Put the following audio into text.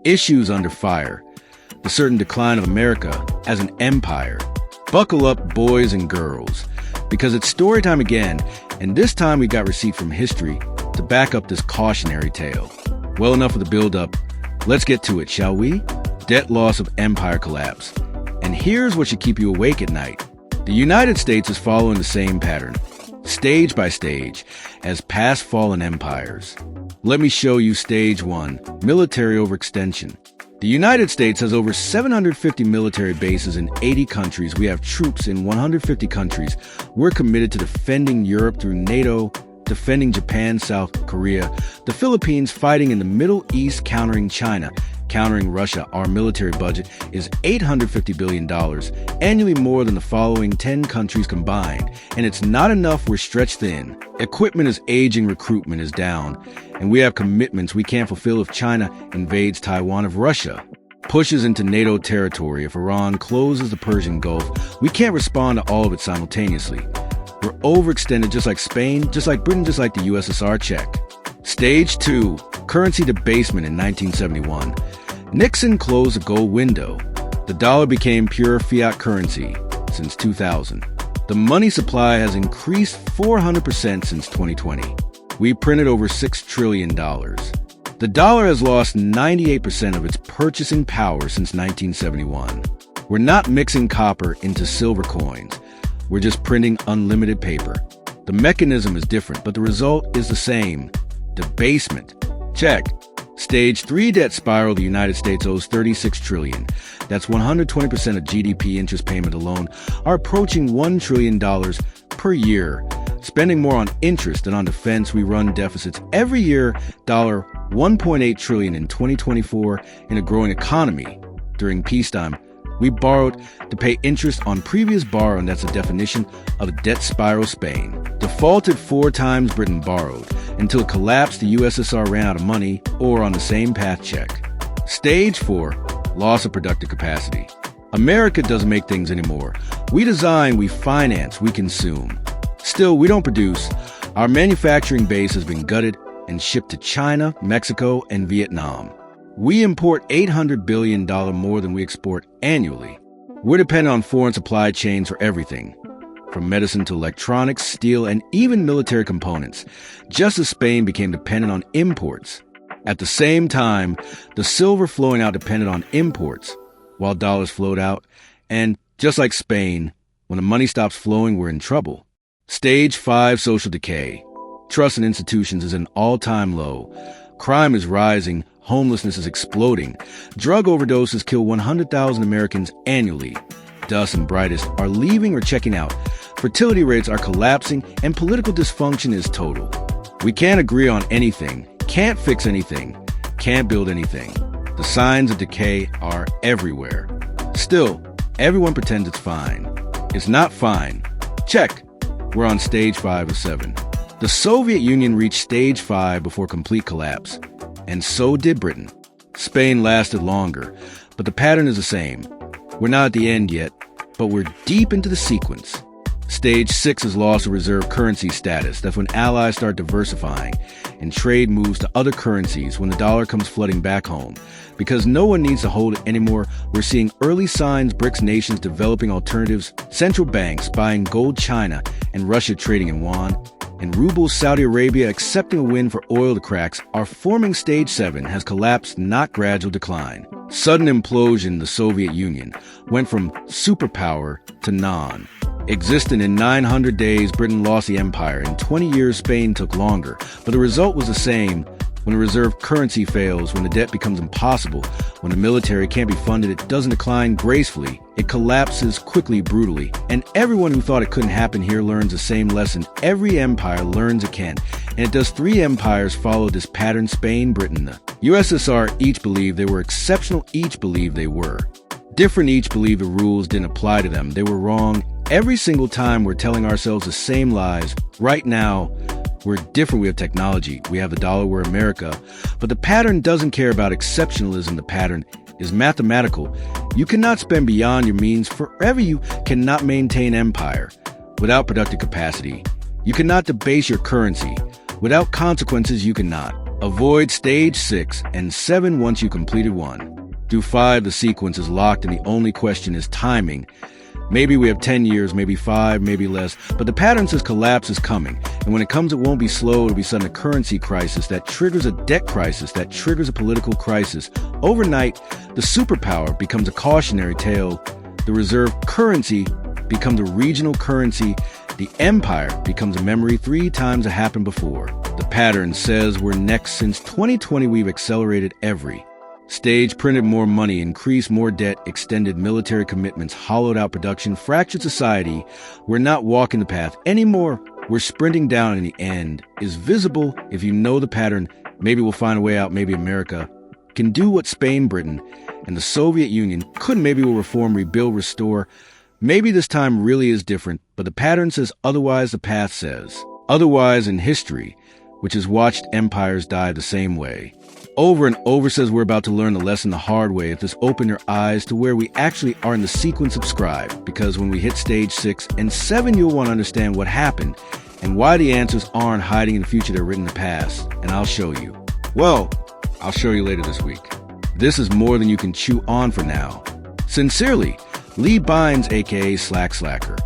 Issues under fire. The certain decline of America as an empire. Buckle up, boys and girls, because it's story time again, and this time we got receipt from history to back up this cautionary tale. Well, enough of the build-up. Let's get to it, shall we? Debt loss of empire collapse. And here's what should keep you awake at night. The United States is following the same pattern, stage by stage, as past fallen empires. Let me show you stage 1, military overextension. The United States has over 750 military bases in 80 countries. We have troops in 150 countries. We're committed to defending Europe through NATO, defending Japan, South Korea, the Philippines, fighting in the Middle East, countering China, countering Russia. Our military budget is $850 billion, annually more than the following 10 countries combined. And it's not enough, we're stretched thin. Equipment is aging, recruitment is down. And we have commitments we can't fulfill if China invades Taiwan, if Russia pushes into NATO territory, if Iran closes the Persian Gulf. We can't respond to all of it simultaneously. We're overextended just like Spain, just like Britain, just like the USSR. Check. Stage 2, currency debasement in 1971. Nixon closed the gold window. The dollar became pure fiat currency since 2000. The money supply has increased 400% since 2020. We printed over $6 trillion. The dollar has lost 98% of its purchasing power since 1971. We're not mixing copper into silver coins. We're just printing unlimited paper. The mechanism is different, but the result is the same. Debasement. Check. Stage 3 debt spiral. The United States owes $36 trillion. That's 120% of GDP. Interest payment alone are approaching $1 trillion per year. Spending more on interest than on defense, we run deficits every year. $1.8 trillion in 2024 in a growing economy. During peacetime, we borrowed to pay interest on previous borrowing. That's the definition of a debt spiral. Spain defaulted 4 times. Britain borrowed until it collapsed. The USSR ran out of money, or on the same path. Check. Stage 4, loss of productive capacity. America doesn't make things anymore. We design, we finance, we consume. Still, we don't produce. Our manufacturing base has been gutted and shipped to China, Mexico, and Vietnam. We import $800 billion more than we export annually. We're dependent on foreign supply chains for everything, from medicine to electronics, steel, and even military components, just as Spain became dependent on imports. At the same time, the silver flowing out depended on imports, while dollars flowed out. And just like Spain, when the money stops flowing, we're in trouble. Stage 5, social decay. Trust in institutions is at an all-time low. Crime is rising. Homelessness is exploding. Drug overdoses kill 100,000 Americans annually. Dust and brightest are leaving or checking out. Fertility rates are collapsing, and political dysfunction is total. We can't agree on anything, can't fix anything, can't build anything. The signs of decay are everywhere. Still, everyone pretends it's fine. It's not fine. Check. We're on stage 5 of 7. The Soviet Union reached stage 5 before complete collapse. And so did Britain. Spain lasted longer, but the pattern is the same. We're not at the end yet, but we're deep into the sequence. Stage 6 is loss of reserve currency status. That's when allies start diversifying and trade moves to other currencies, when the dollar comes flooding back home. Because no one needs to hold it anymore, we're seeing early signs, BRICS nations developing alternatives, central banks buying gold, China and Russia trading in yuan, and rubles, Saudi Arabia accepting a win for oil. The cracks are forming. Stage 7 has collapsed, not gradual decline. Sudden implosion. The Soviet Union went from superpower to non-existent in 900 days. Britain lost the empire. In 20 years, Spain took longer. But the result was the same. When the reserve currency fails, when the debt becomes impossible, when the military can't be funded, it doesn't decline gracefully. It collapses quickly, brutally. And everyone who thought it couldn't happen here learns the same lesson every empire learns it can. And it does 3 empires follow this pattern: Spain, Britain, the USSR. Each believed they were exceptional, each believed they were different, each believed the rules didn't apply to them. They were wrong. Every single time we're telling ourselves the same lies. Right now, we're different. We have technology. We have the dollar. We're America. But the pattern doesn't care about exceptionalism. The pattern is mathematical. You cannot spend beyond your means forever. You cannot maintain empire without productive capacity. You cannot debase your currency. Without consequences, you cannot. Avoid stage 6 and 7 once you completed 1. Through 5, the sequence is locked, and the only question is timing. Maybe we have 10 years, maybe 5, maybe less, but the pattern says collapse is coming. And when it comes, it won't be slow. It'll be sudden, a currency crisis that triggers a debt crisis, that triggers a political crisis. Overnight, the superpower becomes a cautionary tale. The reserve currency becomes a regional currency. The empire becomes a memory. 3 times it happened before. The pattern says we're next. Since 2020, we've accelerated every stage, printed more money, increased more debt, extended military commitments, hollowed out production, fractured society. We're not walking the path anymore. We're sprinting down, and the end is visible. If you know the pattern, maybe we'll find a way out. Maybe America can do what Spain, Britain, and the Soviet Union couldn't. Maybe we'll reform, rebuild, restore. Maybe this time really is different, but the pattern says otherwise. The path says otherwise. In history, which has watched empires die the same way over and over, says we're about to learn the lesson the hard way. If this open your eyes to where we actually are in the sequence, subscribe, because when we hit stage 6 and 7, you'll want to understand what happened and why the answers aren't hiding in the future, they're written in the past. And I'll show you. Well, I'll show you later this week. This is more than you can chew on for now. Sincerely, Lee Bynes, aka Slacker.